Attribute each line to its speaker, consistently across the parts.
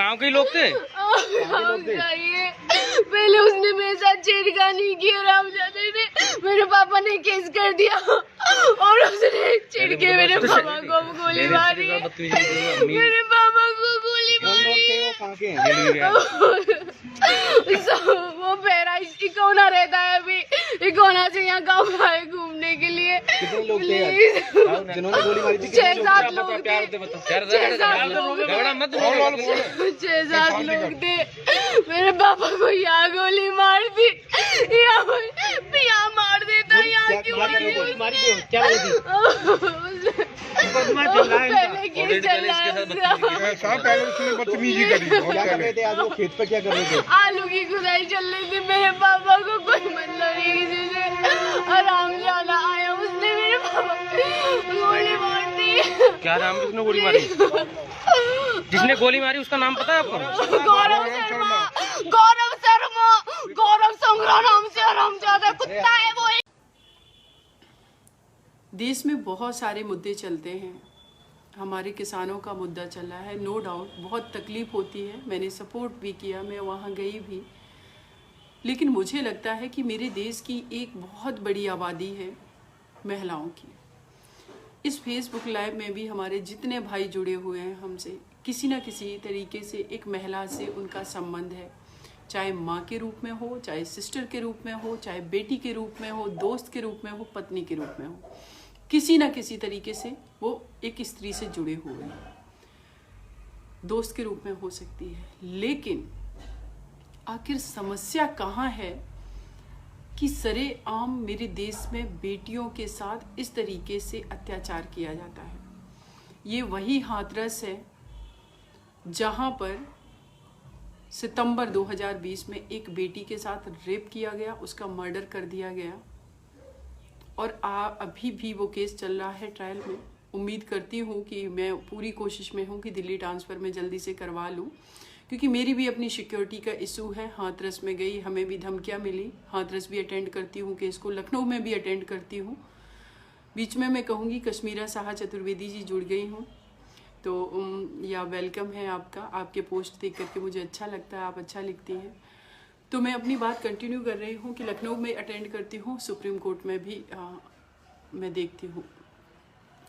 Speaker 1: गांव के लोग थे?
Speaker 2: पहले उसने मेरे साथ छेड़खानी की और रामजादे ने मेरे पापा ने केस कर दिया और उसने चिढ़ के मेरे पापा को गोली मारी। मेरे पापा को गोली मारी। वो बहराइच इकोना रहता है अभी, इकोना से यहाँ गाँव आए घूमने के लिए।
Speaker 3: कितने लोग थे जिन्होंने गोली मारी थी?
Speaker 2: 6-7 लोग थे। 6-7 लोग थे। मेरे पापा को यहाँ गोली मार दी, यहाँ मार देता, यहाँ क्यों गोली मारी? क्या पहले केस चल रहा है उसका।
Speaker 3: बदतमीजी करी। क्या कर रहे थे आज वो खेत पे? क्या कर रहे थे?
Speaker 2: आलू की खुदाई चल रही थी। मेरे पापा को कोई मतलब नहीं किसी से, आराम जाना आया, उसने मेरे पापा गोली मार दी।
Speaker 1: क्या नाम है उसने गोली मारी? जिसने गोली मारी उसका नाम पता है आपको?
Speaker 2: गौरव शर्मा। गौरव शर्मा, गौरव संग्रह नाम से आराम ज्यादा कुत्ता है वो।
Speaker 4: देश में बहुत सारे मुद्दे चलते हैं। हमारे किसानों का मुद्दा चल रहा है, नो डाउट बहुत तकलीफ होती है। मैंने सपोर्ट भी किया, मैं वहाँ गई भी। लेकिन मुझे लगता है कि मेरे देश की एक बहुत बड़ी आबादी है महिलाओं की। इस फेसबुक लाइव में भी हमारे जितने भाई जुड़े हुए हैं हमसे, किसी न किसी तरीके से एक महिला से उनका संबंध है, चाहे माँ के रूप में हो, चाहे सिस्टर के रूप में हो, चाहे बेटी के रूप में हो, दोस्त के रूप में हो, पत्नी के रूप में हो, किसी न किसी तरीके से वो एक स्त्री से जुड़े हुए हैं। दोस्त के रूप में हो सकती है, लेकिन आखिर समस्या कहाँ है कि सरेआम मेरे देश में बेटियों के साथ इस तरीके से अत्याचार किया जाता है। ये वही हाथरस है जहाँ पर सितंबर 2020 में एक बेटी के साथ रेप किया गया, उसका मर्डर कर दिया गया और अभी भी वो केस चल रहा है ट्रायल में। उम्मीद करती हूँ कि मैं पूरी कोशिश में हूँ कि दिल्ली ट्रांसफ़र में जल्दी से करवा लूँ, क्योंकि मेरी भी अपनी सिक्योरिटी का इशू है। हाथरस में गई, हमें भी धमकियाँ मिली। हाथरस भी अटेंड करती हूँ केस को, लखनऊ में भी अटेंड करती हूँ। बीच में मैं कहूँगी कश्मीरा साहा चतुर्वेदी जी जुड़ गई हूँ, तो या वेलकम है आपका। आपके पोस्ट देख करके मुझे अच्छा लगता है, आप अच्छा लिखती हैं। तो मैं अपनी बात कंटिन्यू कर रही हूँ कि लखनऊ में अटेंड करती हूँ, सुप्रीम कोर्ट में भी मैं देखती हूँ।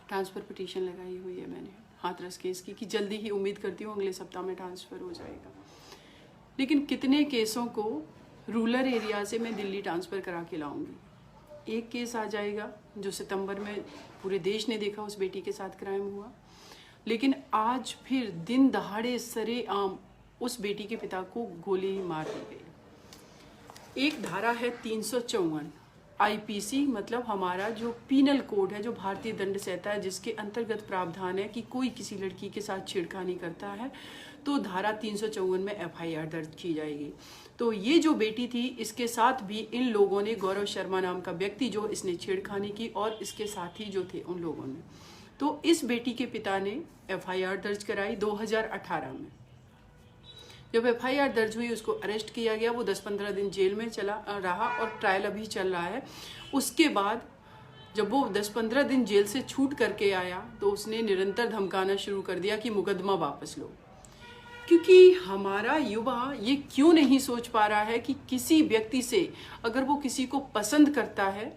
Speaker 4: ट्रांसफ़र पिटीशन लगाई हुई है मैंने हाथरस केस की कि जल्दी ही, उम्मीद करती हूँ अगले सप्ताह में ट्रांसफ़र हो जाएगा। लेकिन कितने केसों को रूरल एरिया से मैं दिल्ली ट्रांसफ़र करा के लाऊंगी। एक केस आ जाएगा जो सितंबर में पूरे देश ने देखा, उस बेटी के साथ क्राइम हुआ, लेकिन आज फिर दिन दहाड़े सरेआम उस बेटी के पिता को गोली मार दी गई। एक धारा है 354 आईपीसी, मतलब हमारा जो पीनल कोड है, जो भारतीय दंड संहिता है, जिसके अंतर्गत प्रावधान है कि कोई किसी लड़की के साथ छेड़खानी करता है तो धारा 354 में एफआईआर दर्ज की जाएगी। तो ये जो बेटी थी, इसके साथ भी इन लोगों ने, गौरव शर्मा नाम का व्यक्ति जो इसने छेड़खानी की और इसके साथी जो थे उन लोगों ने, तो इस बेटी के पिता ने एफआईआर दर्ज कराई 2018 में। जब एफआईआर दर्ज हुई, उसको अरेस्ट किया गया। वो 10-15 दिन जेल में चला रहा और ट्रायल अभी चल रहा है। उसके बाद जब वो 10-15 दिन जेल से छूट करके आया तो उसने निरंतर धमकाना शुरू कर दिया कि मुकदमा वापस लो। क्योंकि हमारा युवा ये क्यों नहीं सोच पा रहा है कि किसी व्यक्ति से अगर वो किसी को पसंद करता है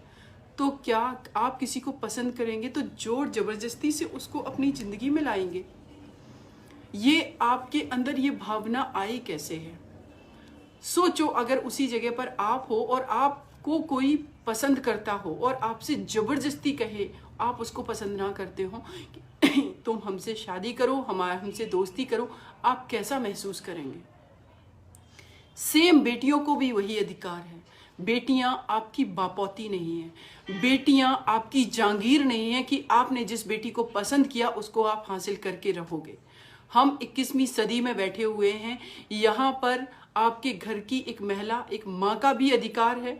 Speaker 4: तो क्या आप किसी को पसंद करेंगे तो जोर जबरदस्ती से उसको अपनी ज़िंदगी में लाएंगे? ये आपके अंदर ये भावना आई कैसे है? सोचो, अगर उसी जगह पर आप हो और आपको कोई पसंद करता हो और आपसे जबरदस्ती कहे, आप उसको पसंद ना करते हो कि तुम हमसे शादी करो, हमसे दोस्ती करो, आप कैसा महसूस करेंगे? सेम बेटियों को भी वही अधिकार है। बेटियां आपकी बापौती नहीं है, बेटियां आपकी जागीर नहीं है कि आपने जिस बेटी को पसंद किया उसको आप हासिल करके रहोगे। हम 21वीं सदी में बैठे हुए हैं। यहाँ पर आपके घर की एक महिला, एक माँ का भी अधिकार है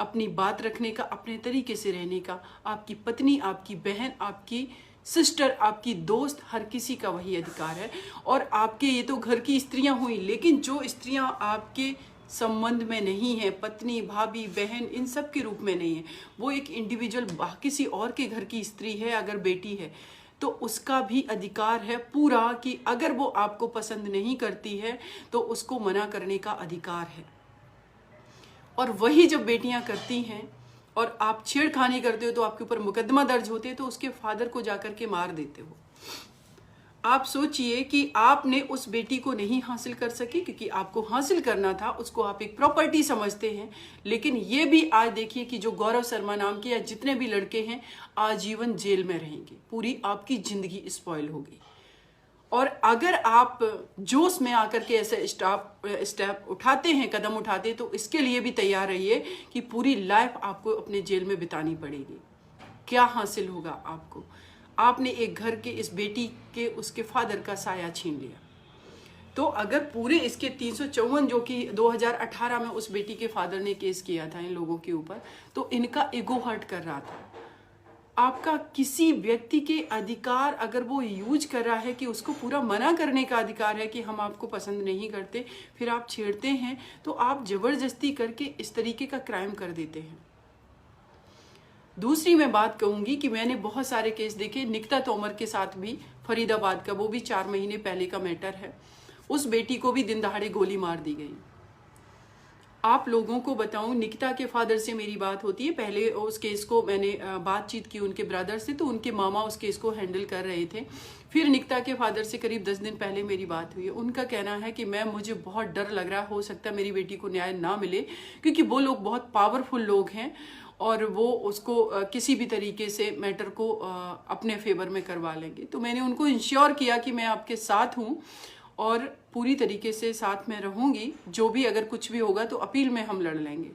Speaker 4: अपनी बात रखने का, अपने तरीके से रहने का। आपकी पत्नी, आपकी बहन, आपकी सिस्टर, आपकी दोस्त, हर किसी का वही अधिकार है। और आपके ये तो घर की स्त्रियां हुई, लेकिन जो स्त्रियां आपके संबंध में नहीं है, पत्नी, भाभी, बहन, इन सब के रूप में नहीं है, वो एक इंडिविजुअल किसी और के घर की स्त्री है, अगर बेटी है, तो उसका भी अधिकार है पूरा कि अगर वो आपको पसंद नहीं करती है तो उसको मना करने का अधिकार है। और वही जब बेटियां करती हैं और आप छेड़खानी करते हो तो आपके ऊपर मुकदमा दर्ज होते हैं, तो उसके फादर को जाकर के मार देते हो। आप सोचिए कि आपने उस बेटी को नहीं हासिल कर सकी, क्योंकि आपको हासिल करना था, उसको आप एक प्रॉपर्टी समझते हैं। लेकिन ये भी आज देखिए कि जो गौरव शर्मा नाम के या जितने भी लड़के हैं आजीवन जेल में रहेंगे, पूरी आपकी जिंदगी स्पॉइल होगी। और अगर आप जोश में आकर के ऐसे स्टेप उठाते हैं, कदम उठाते हैं, तो इसके लिए भी तैयार रहिए कि पूरी लाइफ आपको अपने जेल में बितानी पड़ेगी। क्या हासिल होगा आपको? आपने एक घर के इस बेटी के उसके फादर का साया छीन लिया। तो अगर पूरे इसके 354 जो कि 2018 में उस बेटी के फादर ने केस किया था इन लोगों के ऊपर, तो इनका ईगो हर्ट कर रहा था। आपका किसी व्यक्ति के अधिकार अगर वो यूज कर रहा है कि उसको पूरा मना करने का अधिकार है कि हम आपको पसंद नहीं करते, फिर आप छेड़ते हैं, तो आप जबरदस्ती करके इस तरीके का क्राइम कर देते हैं। दूसरी मैं बात कहूंगी कि मैंने बहुत सारे केस देखे निकिता तोमर के साथ भी, फरीदाबाद का, वो भी 4 महीने पहले का मैटर है। उस बेटी को भी दिन दहाड़े गोली मार दी गई। आप लोगों को बताऊं, निकिता के फादर से मेरी बात होती है। पहले उस केस को मैंने बातचीत की उनके ब्रदर से, तो उनके मामा उस केस को हैंडल कर रहे थे। फिर निकिता के फादर से करीब 10 दिन पहले मेरी बात हुई। उनका कहना है कि मैम मुझे बहुत डर लग रहा है, हो सकता है मेरी बेटी को न्याय ना मिले, क्योंकि वो लोग बहुत पावरफुल लोग हैं और वो उसको किसी भी तरीके से मैटर को अपने फेवर में करवा लेंगे। तो मैंने उनको इंश्योर किया कि मैं आपके साथ हूँ और पूरी तरीके से साथ में रहूंगी, जो भी अगर कुछ भी होगा तो अपील में हम लड़ लेंगे।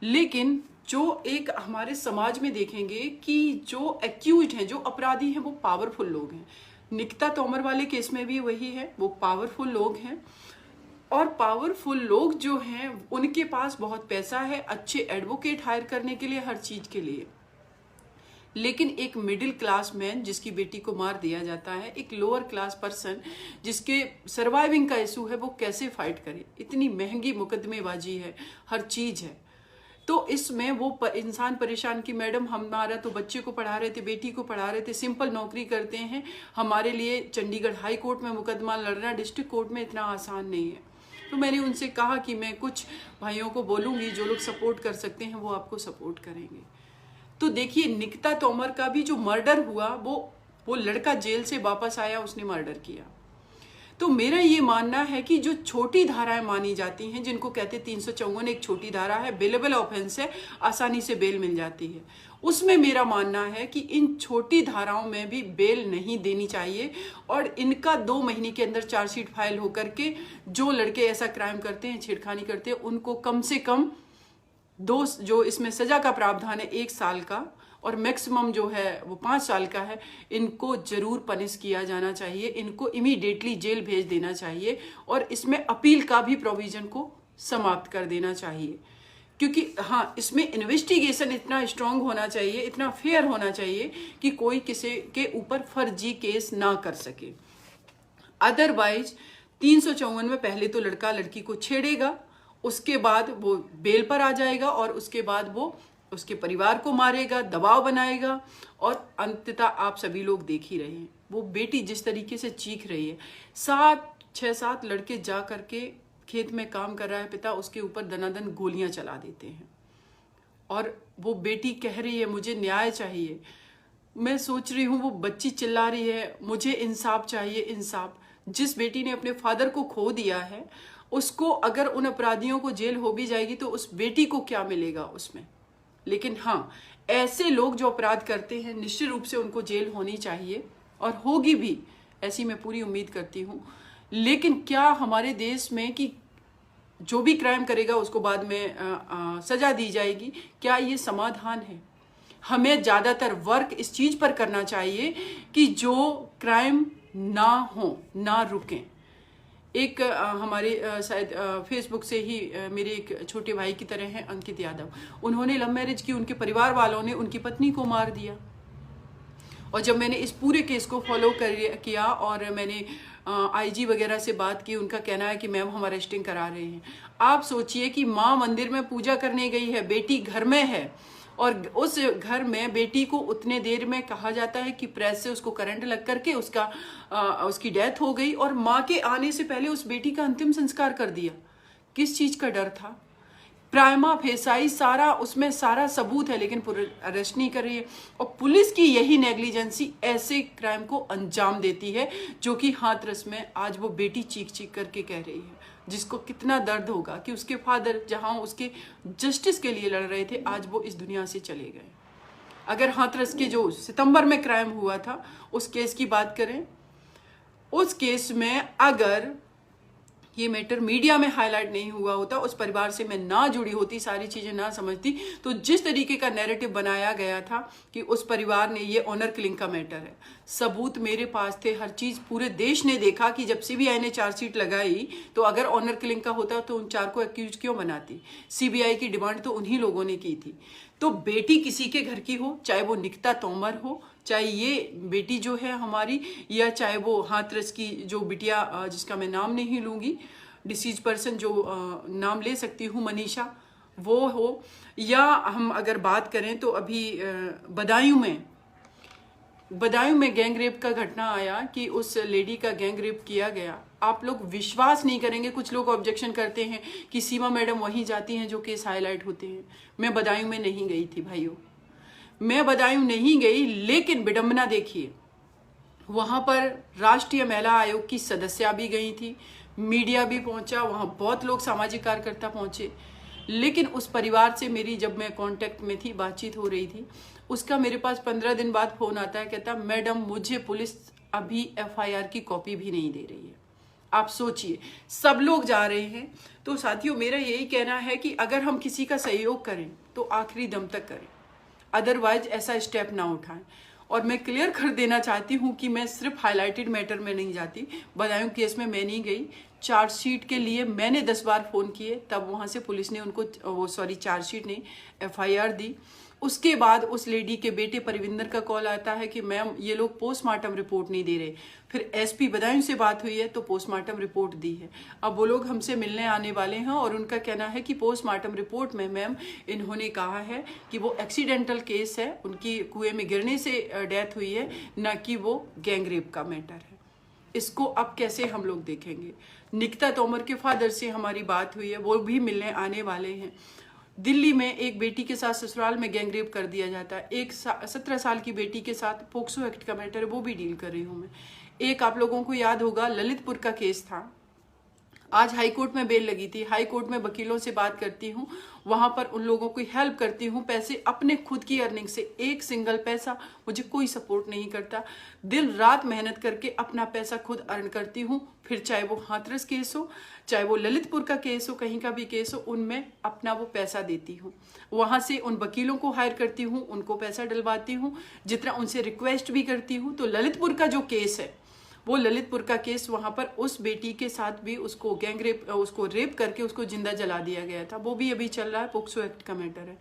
Speaker 4: लेकिन जो एक हमारे समाज में देखेंगे कि जो एक्यूज हैं, जो अपराधी हैं, वो पावरफुल लोग हैं। निकिता तोमर वाले केस में भी वही है, वो पावरफुल लोग हैं। और पावरफुल लोग जो हैं उनके पास बहुत पैसा है, अच्छे एडवोकेट हायर करने के लिए, हर चीज के लिए। लेकिन एक मिडिल क्लास मैन जिसकी बेटी को मार दिया जाता है, एक लोअर क्लास पर्सन जिसके सर्वाइविंग का इशू है, वो कैसे फाइट करे? इतनी महंगी मुकदमेबाजी है, हर चीज है। तो इसमें वो इंसान परेशान कि मैडम हमारा तो बच्चे को पढ़ा रहे थे, बेटी को पढ़ा रहे थे, सिंपल नौकरी करते हैं, हमारे लिए चंडीगढ़ हाई कोर्ट में मुकदमा लड़ना डिस्ट्रिक्ट कोर्ट में इतना आसान नहीं है। तो मैंने उनसे कहा कि मैं कुछ भाइयों को बोलूंगी, जो लोग सपोर्ट कर सकते हैं वो आपको सपोर्ट करेंगे। तो देखिए, निकिता तोमर का भी जो मर्डर हुआ, वो लड़का जेल से वापस आया, उसने मर्डर किया। तो मेरा ये मानना है कि जो छोटी धाराएं मानी जाती हैं, जिनको कहते 354 एक छोटी धारा है, बेलेबल ऑफेंस है, आसानी से बेल मिल जाती है, उसमें मेरा मानना है कि इन छोटी धाराओं में भी बेल नहीं देनी चाहिए और इनका 2 महीने के अंदर चार्जशीट फाइल होकर के जो लड़के ऐसा क्राइम करते हैं, छेड़खानी करते हैं, उनको कम से कम जो इसमें सजा का प्रावधान है 1 साल का और मैक्सिमम जो है वो 5 साल का है, इनको जरूर पनिश किया जाना चाहिए। इनको इमीडिएटली जेल भेज देना चाहिए और इसमें अपील का भी प्रोविजन को समाप्त कर देना चाहिए। क्योंकि हाँ, इसमें इन्वेस्टिगेशन इतना स्ट्रांग होना चाहिए, इतना फेयर होना चाहिए कि कोई किसी के ऊपर फर्जी केस ना कर सके। अदरवाइज 354 में पहले तो लड़का लड़की को छेड़ेगा, उसके बाद वो बेल पर आ जाएगा और उसके बाद वो उसके परिवार को मारेगा, दबाव बनाएगा और अंततः आप सभी लोग देख ही रहे हैं वो बेटी जिस तरीके से चीख रही है। 6-7 लड़के जा करके खेत में काम कर रहा है पिता, उसके ऊपर दनादन गोलियां चला देते हैं और वो बेटी कह रही है मुझे न्याय चाहिए। मैं सोच रही हूँ वो बच्ची चिल्ला रही है मुझे इंसाफ चाहिए, इंसाफ। जिस बेटी ने अपने फादर को खो दिया है, उसको अगर उन अपराधियों को जेल हो भी जाएगी तो उस बेटी को क्या मिलेगा उसमें। लेकिन हाँ, ऐसे लोग जो अपराध करते हैं निश्चित रूप से उनको जेल होनी चाहिए और होगी भी, ऐसी मैं पूरी उम्मीद करती हूँ। लेकिन क्या हमारे देश में कि जो भी क्राइम करेगा उसको बाद में सजा दी जाएगी, क्या ये समाधान है? हमें ज़्यादातर वर्क इस चीज़ पर करना चाहिए कि जो क्राइम ना हो, ना रुकें। एक हमारे शायद फेसबुक से ही मेरे एक छोटे भाई की तरह हैं अंकित यादव, उन्होंने लव मैरिज की, उनके परिवार वालों ने उनकी पत्नी को मार दिया। और जब मैंने इस पूरे केस को फॉलो किया और मैंने आईजी वगैरह से बात की, उनका कहना है कि मैम हम अरेस्टिंग करा रहे हैं। आप सोचिए कि माँ मंदिर में पूजा करने गई है, बेटी घर में है और उस घर में बेटी को उतने देर में कहा जाता है कि प्रेस से उसको करंट लग करके उसकी डेथ हो गई, और माँ के आने से पहले उस बेटी का अंतिम संस्कार कर दिया। किस चीज का डर था? प्राइमा फेसाई सारा उसमें सारा सबूत है, लेकिन पुलिस अरेस्ट नहीं कर रही है। और पुलिस की यही नेग्लिजेंसी ऐसे क्राइम को अंजाम देती है, जो कि हाथरस में आज वो बेटी चीख चीख करके कह रही है, जिसको कितना दर्द होगा कि उसके फादर जहां उसके जस्टिस के लिए लड़ रहे थे, आज वो इस दुनिया से चले गए। अगर हाथरस के जो सितंबर में क्राइम हुआ था उस केस की बात करें, उस केस में अगर ये मैटर मीडिया में हाईलाइट नहीं हुआ होता, उस परिवार से मैं ना जुड़ी होती, सारी चीजें ना समझती, तो जिस तरीके का नैरेटिव बनाया गया था कि उस परिवार ने, ये ऑनर किलिंग का मैटर है, सबूत मेरे पास थे, हर चीज पूरे देश ने देखा कि जब सीबीआई ने चार्जशीट लगाई तो अगर ऑनर किलिंग का होता तो उन 4 को एक्यूज क्यों बनाती? सीबीआई की डिमांड तो उन्हीं लोगों ने की थी। तो बेटी किसी के घर की हो, चाहे वो निकिता तोमर हो, चाहे ये बेटी जो है हमारी, या चाहे वो हाथरस की जो बिटिया जिसका मैं नाम नहीं लूंगी, डिसीज पर्सन जो नाम ले सकती हूँ मनीषा, वो हो, या हम अगर बात करें तो अभी बदायूं में गैंग रेप का घटना आया कि उस लेडी का गैंग रेप किया गया। आप लोग विश्वास नहीं करेंगे, कुछ लोग ऑब्जेक्शन करते हैं कि सीमा मैडम वहीं जाती हैं जो केस हाईलाइट होते हैं। मैं बदायूं में नहीं गई थी भाइयों, मैं बदायूं नहीं गई, लेकिन विडंबना देखिए, वहां पर राष्ट्रीय महिला आयोग की सदस्या भी गई थी, मीडिया भी पहुंचा, वहां बहुत लोग सामाजिक कार्यकर्ता पहुंचे, लेकिन उस परिवार से मेरी जब मैं कांटेक्ट में थी, बातचीत हो रही थी, उसका मेरे पास 15 दिन बाद फोन आता है, कहता मैडम मुझे पुलिस अभी एफआईआर की कॉपी भी नहीं दे रही है। आप सोचिए, सब लोग जा रहे हैं। तो साथियों, मेरा यही कहना है कि अगर हम किसी का सहयोग करें तो आखिरी दम तक करें, अदरवाइज ऐसा स्टेप ना उठाएं। और मैं क्लियर कर देना चाहती हूँ कि मैं सिर्फ हाईलाइटेड मैटर में नहीं जाती, बदायूं केस में मैं नहीं गई। चार्जशीट के लिए मैंने 10 बार फोन किए, तब वहां से पुलिस ने उनको चार्जशीट नहीं, एफआईआर दी। उसके बाद उस लेडी के बेटे परिविंदर का कॉल आता है कि मैम ये लोग पोस्टमार्टम रिपोर्ट नहीं दे रहे। फिर एसपी बदायूं से बात हुई है तो पोस्टमार्टम रिपोर्ट दी है। अब वो लोग हमसे मिलने आने वाले हैं और उनका कहना है कि पोस्टमार्टम रिपोर्ट में मैम इन्होंने कहा है कि वो एक्सीडेंटल केस है, उनकी कुएं में गिरने से डेथ हुई है, न कि वो गैंग रेप का मैटर है। इसको अब कैसे हम लोग देखेंगे? निकिता तोमर के फादर से हमारी बात हुई है, वो भी मिलने आने वाले हैं। दिल्ली में एक बेटी के साथ ससुराल में गैंग रेप कर दिया जाता है, एक 17 साल की बेटी के साथ पोक्सो एक्ट का मैटर है, वो भी डील कर रही हूँ मैं। एक आप लोगों को याद होगा ललितपुर का केस था, आज हाई कोर्ट में बेल लगी थी। हाई कोर्ट में वकीलों से बात करती हूँ, वहां पर उन लोगों को हेल्प करती हूँ, पैसे अपने खुद की अर्निंग से, एक सिंगल पैसा मुझे कोई सपोर्ट नहीं करता, दिन रात मेहनत करके अपना पैसा खुद अर्न करती हूँ। फिर चाहे वो हाथरस केस हो, चाहे वो ललितपुर का केस हो, कहीं का भी केस हो, उनमें अपना वो पैसा देती हूँ। वहां से उन वकीलों को हायर करती हूँ, उनको पैसा डलवाती हूँ, जितना उनसे रिक्वेस्ट भी करती हूँ। तो ललितपुर का जो केस है, वो ललितपुर का केस, वहां पर उस बेटी के साथ भी उसको गैंग रेप, उसको रेप करके उसको जिंदा जला दिया गया था, वो भी अभी चल रहा है, पोक्सो एक्ट का मैटर है।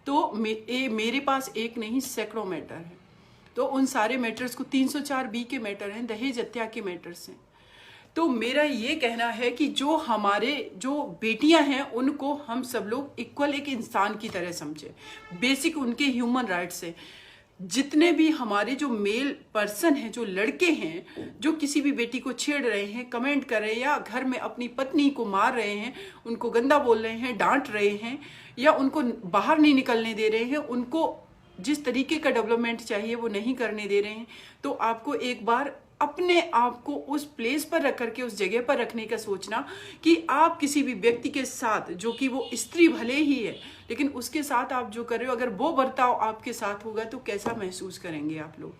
Speaker 4: तो मेरे पास एक नहीं सैकड़ों मैटर है। तो उन सारे मैटर्स को 304B के मैटर हैं, दहेज हत्या के मैटर्स हैं। तो मेरा ये कहना है कि जो हमारे जो बेटियां हैं उनको हम सब लोग इक्वल एक इंसान की तरह समझे, बेसिक उनके ह्यूमन राइट्स है। जितने भी हमारे जो मेल पर्सन हैं, जो लड़के हैं, जो किसी भी बेटी को छेड़ रहे हैं, कमेंट कर रहे हैं, या घर में अपनी पत्नी को मार रहे हैं, उनको गंदा बोल रहे हैं, डांट रहे हैं, या उनको बाहर नहीं निकलने दे रहे हैं, उनको जिस तरीके का डेवलपमेंट चाहिए वो नहीं करने दे रहे हैं, तो आपको एक बार अपने आप को उस प्लेस पर रख करके, उस जगह पर रखने का सोचना कि आप किसी भी व्यक्ति के साथ, जो कि वो स्त्री भले ही है, लेकिन उसके साथ आप जो कर रहे हो, अगर वो बर्ताव आपके साथ होगा तो कैसा महसूस करेंगे आप लोग।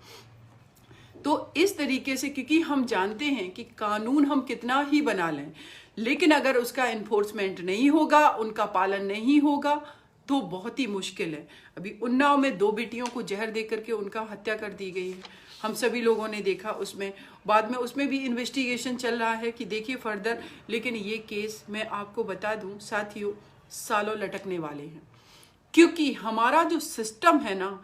Speaker 4: तो इस तरीके से, क्योंकि हम जानते हैं कि कानून हम कितना ही बना लें, लेकिन अगर उसका इन्फोर्समेंट नहीं होगा, उनका पालन नहीं होगा, तो बहुत ही मुश्किल है। अभी उन्नाव में 2 बेटियों को जहर दे करके उनका हत्या कर दी गई है, हम सभी लोगों ने देखा। उसमें बाद में उसमें भी इन्वेस्टिगेशन चल रहा है कि देखिए फर्दर, लेकिन ये केस मैं आपको बता दूं साथियों, सालों लटकने वाले हैं, क्योंकि हमारा जो सिस्टम है ना,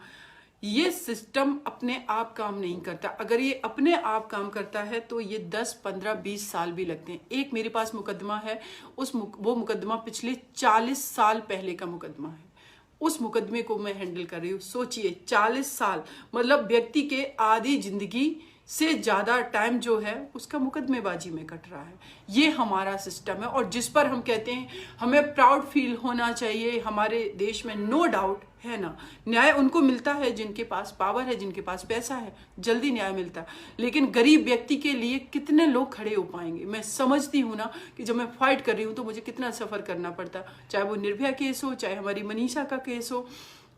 Speaker 4: ये सिस्टम अपने आप काम नहीं करता। अगर ये अपने आप काम करता है तो ये 10, 15, 20 साल भी लगते हैं। एक मेरे पास मुकदमा है, वो मुकदमा पिछले 40 साल पहले का मुकदमा है। उस मुकदमे को मैं हैंडल कर रही हूँ। सोचिए 40 साल, मतलब व्यक्ति के आधी जिंदगी से ज़्यादा टाइम जो है उसका मुकदमेबाजी में कट रहा है। ये हमारा सिस्टम है और जिस पर हम कहते हैं हमें प्राउड फील होना चाहिए। हमारे देश में नो डाउट है ना, न्याय उनको मिलता है जिनके पास पावर है, जिनके पास पैसा है, जल्दी न्याय मिलता है। लेकिन गरीब व्यक्ति के लिए कितने लोग खड़े हो पाएंगे? मैं समझती हूँ ना कि जब मैं फाइट कर रही हूँ तो मुझे कितना सफ़र करना पड़ता, चाहे वो निर्भया केस हो, चाहे हमारी मनीषा का केस हो,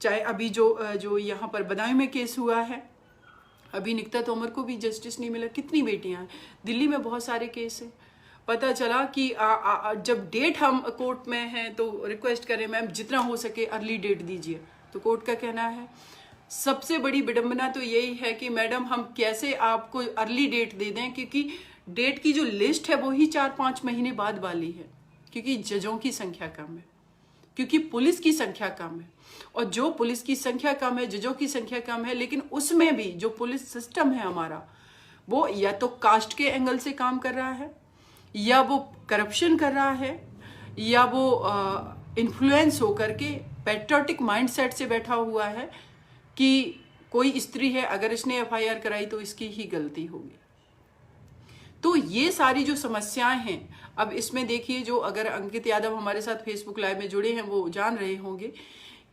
Speaker 4: चाहे अभी जो यहाँ पर बदायूं में केस हुआ है, अभी निकिता तोमर को भी जस्टिस नहीं मिला। कितनी बेटियां हैं, दिल्ली में बहुत सारे केस हैं। पता चला कि जब डेट हम कोर्ट में हैं तो रिक्वेस्ट करें मैम जितना हो सके अर्ली डेट दीजिए, तो कोर्ट का कहना है सबसे बड़ी विडंबना तो यही है कि मैडम हम कैसे आपको अर्ली डेट दे दें, क्योंकि डेट की जो लिस्ट है वो ही 4-5 महीने बाद वाली है, क्योंकि जजों की संख्या कम है, क्योंकि पुलिस की संख्या कम है। और जो पुलिस की संख्या कम है, जजों की संख्या कम है, लेकिन उसमें भी जो पुलिस सिस्टम है हमारा, वो या तो कास्ट के एंगल से काम कर रहा है, या वो करप्शन कर रहा है, या वो इन्फ्लुएंस होकर के पैट्रियोटिक माइंडसेट से बैठा हुआ है कि कोई स्त्री है, अगर इसने FIR कराई तो इसकी ही गलती होगी। तो ये सारी जो समस्याएं हैं, अब इसमें देखिए, जो अगर अंकित यादव हमारे साथ फेसबुक लाइव में जुड़े हैं वो जान रहे होंगे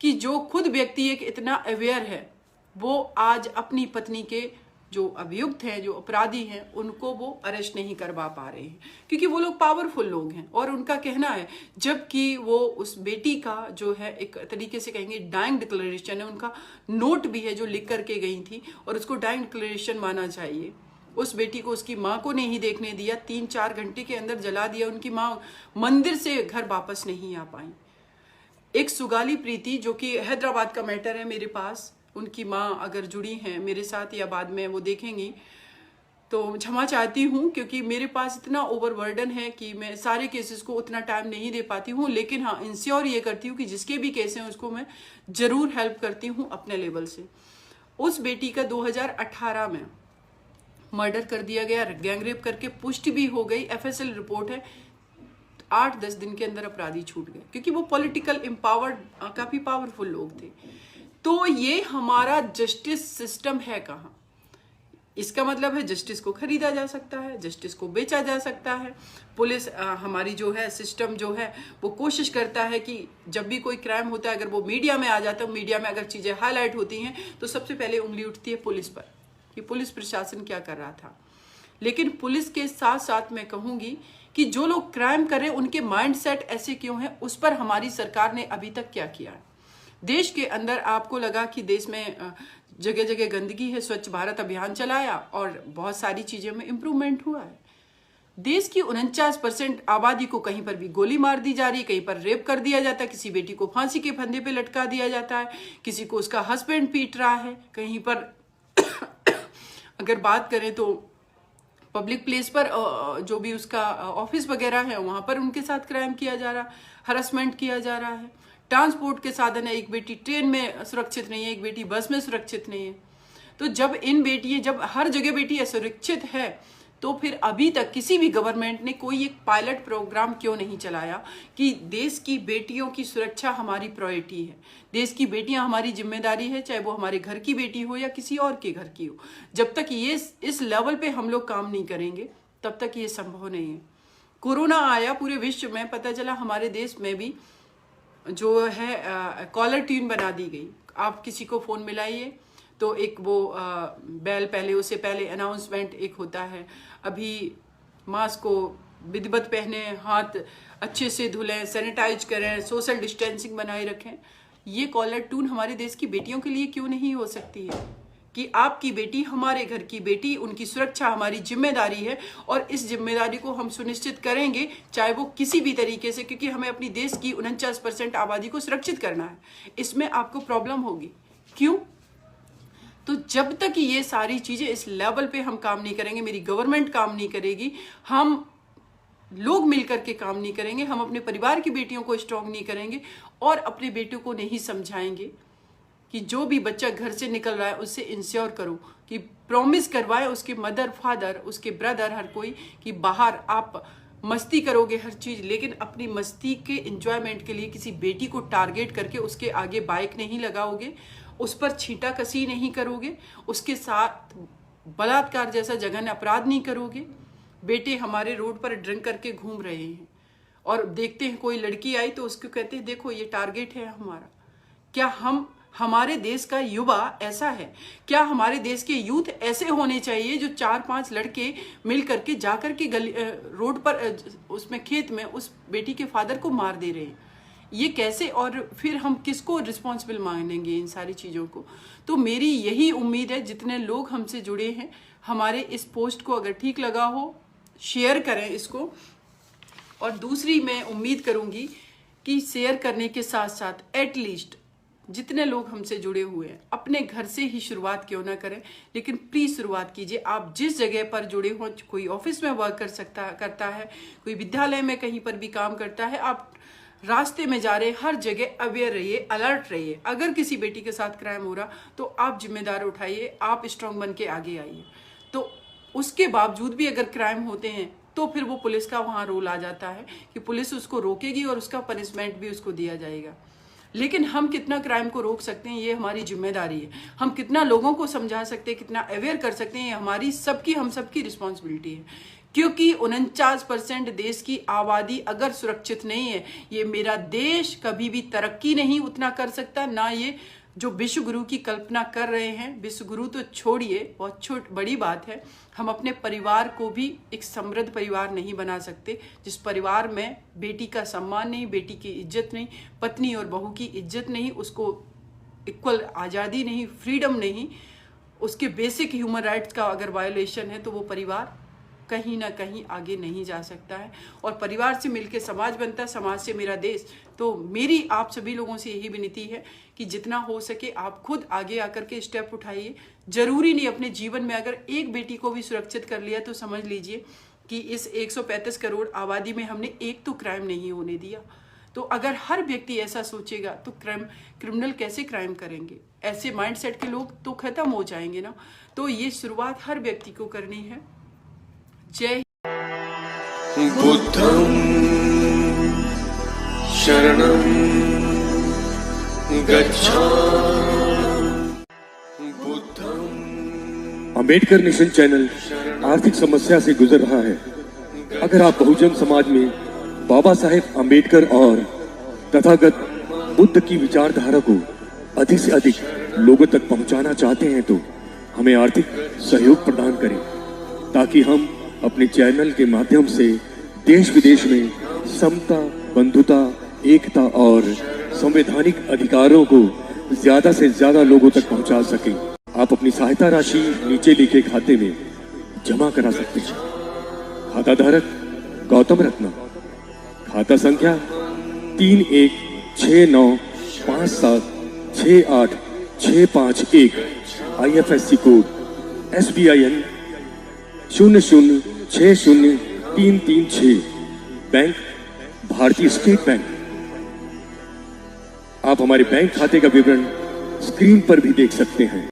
Speaker 4: कि जो खुद व्यक्ति एक इतना अवेयर है, वो आज अपनी पत्नी के जो अभियुक्त हैं, जो अपराधी हैं, उनको वो अरेस्ट नहीं करवा पा रहे हैं, क्योंकि वो लोग पावरफुल लोग हैं और उनका कहना है, जबकि वो उस बेटी का जो है एक तरीके से कहेंगे डाइंग डिक्लेरेशन है, उनका नोट भी है जो लिख करके गई थी और उसको डाइंग डिक्लेरेशन माना चाहिए। उस बेटी को उसकी माँ को नहीं देखने दिया, 3-4 घंटे के अंदर जला दिया, उनकी माँ मंदिर से घर वापस नहीं आ पाई। एक सुगाली प्रीति जो कि हैदराबाद का मैटर है मेरे पास, उनकी माँ अगर जुड़ी हैं मेरे साथ या बाद में वो देखेंगी तो क्षमा चाहती हूँ, क्योंकि मेरे पास इतना ओवरबर्डन है कि मैं सारे केसेस को उतना टाइम नहीं दे पाती हूँ। लेकिन हाँ, इंश्योर ये करती हूँ कि जिसके भी केस हैं उसको मैं ज़रूर हेल्प करती हूँ अपने लेवल से। उस बेटी का 2018 में मर्डर कर दिया गया, गैंगरेप करके पुष्टि भी हो गई, FSL रिपोर्ट है। 8-10 दिन के अंदर अपराधी छूट गए, क्योंकि वो पॉलिटिकल एम्पावर्ड, काफ़ी पावरफुल लोग थे। तो ये हमारा जस्टिस सिस्टम है कहाँ? इसका मतलब है जस्टिस को खरीदा जा सकता है, जस्टिस को बेचा जा सकता है। पुलिस हमारी जो है सिस्टम जो है वो कोशिश करता है कि जब भी कोई क्राइम होता है, अगर वो मीडिया में आ जाता है, मीडिया में अगर चीज़ें हाईलाइट होती हैं तो सबसे पहले उंगली उठती है पुलिस पर कि पुलिस प्रशासन क्या कर रहा था। लेकिन पुलिस के साथ साथ मैं कहूँगी कि जो लोग क्राइम कर रहे हैं उनके माइंडसेट ऐसे क्यों हैं, उस पर हमारी सरकार ने अभी तक क्या किया है। देश के अंदर आपको लगा कि देश में जगह जगह गंदगी है, स्वच्छ भारत अभियान चलाया और बहुत सारी चीज़ों में इम्प्रूवमेंट हुआ है। देश की 49% आबादी को कहीं पर भी गोली मार दी जा रही है, कहीं पर रेप कर दिया जाता है, किसी बेटी को फांसी के फंदे पे लटका दिया जाता है, किसी को उसका हस्बैंड पीट रहा है, कहीं पर अगर बात करें तो पब्लिक प्लेस पर जो भी उसका ऑफिस वगैरह है वहाँ पर उनके साथ क्राइम किया जा रहा है, हरासमेंट किया जा रहा है। ट्रांसपोर्ट के साधन है, एक बेटी ट्रेन में सुरक्षित नहीं है, एक बेटी बस में सुरक्षित नहीं है। तो जब हर जगह बेटी असुरक्षित है, तो फिर अभी तक किसी भी गवर्नमेंट ने कोई एक पायलट प्रोग्राम क्यों नहीं चलाया कि देश की बेटियों की सुरक्षा हमारी प्रायोरिटी है, देश की बेटियां हमारी जिम्मेदारी है, चाहे वो हमारे घर की बेटी हो या किसी और के घर की हो। जब तक ये इस लेवल पे हम लोग काम नहीं करेंगे तब तक ये संभव नहीं है। कोरोना आया, पूरे विश्व में पता चला हमारे देश में भी जो है कॉलर ट्यून बना दी गई। आप किसी को फ़ोन मिलाइए तो एक वो बेल पहले, उससे पहले अनाउंसमेंट एक होता है, अभी मास्क को विधिवत पहने, हाथ अच्छे से धुलें, सैनिटाइज करें, सोशल डिस्टेंसिंग बनाए रखें। ये कॉलर ट्यून हमारे देश की बेटियों के लिए क्यों नहीं हो सकती है कि आपकी बेटी हमारे घर की बेटी, उनकी सुरक्षा हमारी जिम्मेदारी है और इस जिम्मेदारी को हम सुनिश्चित करेंगे, चाहे वो किसी भी तरीके से, क्योंकि हमें अपनी देश की 49% आबादी को सुरक्षित करना है। इसमें आपको प्रॉब्लम होगी, क्यों? तो जब तक ये सारी चीज़ें इस लेवल पे हम काम नहीं करेंगे, मेरी गवर्नमेंट काम नहीं करेगी, हम लोग मिलकर के काम नहीं करेंगे, हम अपने परिवार की बेटियों को स्ट्रॉन्ग नहीं करेंगे और अपने बेटों को नहीं समझाएंगे कि जो भी बच्चा घर से निकल रहा है उससे इंश्योर करो कि प्रॉमिस करवाए उसके मदर, फादर, उसके ब्रदर, हर कोई कि बाहर आप मस्ती करोगे हर चीज़, लेकिन अपनी मस्ती के एंजॉयमेंट के लिए किसी बेटी को टारगेट करके उसके आगे बाइक नहीं लगाओगे, उस पर छींटा कसी नहीं करोगे, उसके साथ बलात्कार जैसा जघन्य अपराध नहीं करोगे। बेटे हमारे रोड पर ड्रिंक करके घूम रहे हैं और देखते हैं कोई लड़की आई तो उसको कहते हैं देखो ये टारगेट है हमारा। क्या हमारे देश का युवा ऐसा है? क्या हमारे देश के यूथ ऐसे होने चाहिए जो 4-5 लड़के मिल करके जाकर के गली रोड पर उसमें खेत में उस बेटी के फादर को मार दे रहे हैं? ये कैसे? और फिर हम किसको रिस्पॉन्सिबल मानेंगे इन सारी चीज़ों को? तो मेरी यही उम्मीद है, जितने लोग हमसे जुड़े हैं, हमारे इस पोस्ट को अगर ठीक लगा हो शेयर करें इसको। और दूसरी मैं उम्मीद करूंगी कि शेयर करने के साथ साथ एटलीस्ट जितने लोग हमसे जुड़े हुए हैं अपने घर से ही शुरुआत क्यों ना करें, लेकिन प्लीज शुरुआत कीजिए। आप जिस जगह पर जुड़े हो, कोई ऑफिस में वर्क करता है, कोई विद्यालय में कहीं पर भी काम करता है, आप रास्ते में जा रहे, हर जगह अवेयर रहिए, अलर्ट रहिए। अगर किसी बेटी के साथ क्राइम हो रहा तो आप जिम्मेदार उठाइए, आप स्ट्रांग बन के आगे आइए। तो उसके बावजूद भी अगर क्राइम होते हैं तो फिर वो पुलिस का वहाँ रोल आ जाता है कि पुलिस उसको रोकेगी और उसका पनिशमेंट भी उसको दिया जाएगा। लेकिन हम कितना क्राइम को रोक सकते हैं ये हमारी जिम्मेदारी है। हम कितना लोगों को समझा सकते हैं, कितना अवेयर कर सकते हैं, ये हमारी हम सबकी रिस्पॉन्सिबिलिटी है। क्योंकि 49% देश की आबादी अगर सुरक्षित नहीं है, ये मेरा देश कभी भी तरक्की नहीं उतना कर सकता। ना ये जो विश्व गुरु की कल्पना कर रहे हैं, विश्व गुरु तो छोड़िए, बहुत बड़ी बात है, हम अपने परिवार को भी एक समृद्ध परिवार नहीं बना सकते जिस परिवार में बेटी का सम्मान नहीं, बेटी की इज्जत नहीं, पत्नी और बहू की इज्जत नहीं, उसको इक्वल आज़ादी नहीं, फ्रीडम नहीं, उसके बेसिक ह्यूमन राइट्स का अगर वायोलेशन है तो वो परिवार कहीं ना कहीं आगे नहीं जा सकता है। और परिवार से मिलकर समाज बनता है, समाज से मेरा देश। तो मेरी आप सभी लोगों से यही विनती है कि जितना हो सके आप खुद आगे आकर के स्टेप उठाइए। जरूरी नहीं, अपने जीवन में अगर एक बेटी को भी सुरक्षित कर लिया तो समझ लीजिए कि इस 135 करोड़ आबादी में हमने एक तो क्राइम नहीं होने दिया। तो अगर हर व्यक्ति ऐसा सोचेगा तो क्रिमिनल कैसे क्राइम करेंगे? ऐसे माइंडसेट के लोग तो खत्म हो जाएंगे ना। तो ये शुरुआत हर व्यक्ति को करनी है। जय
Speaker 5: बुद्धं शरणं गच्छामि।
Speaker 6: अंबेडकर नेशन चैनल आर्थिक समस्या से गुजर रहा है। अगर आप बहुजन समाज में बाबा साहेब अंबेडकर और तथागत बुद्ध की विचारधारा को अधिक से अधिक लोगों तक पहुंचाना चाहते हैं तो हमें आर्थिक सहयोग प्रदान करें, ताकि हम अपने चैनल के माध्यम से देश विदेश में समता, बंधुता, एकता और संवैधानिक अधिकारों को ज्यादा से ज्यादा लोगों तक पहुंचा सकें। आप अपनी सहायता राशि नीचे लिखे खाते में जमा करा सकते हैं। खाता धारक गौतम रत्ना, खाता संख्या 316957686551, IFSC कोड SBIN 0060336, बैंक भारतीय स्टेट बैंक। आप हमारे बैंक खाते का विवरण स्क्रीन पर भी देख सकते हैं।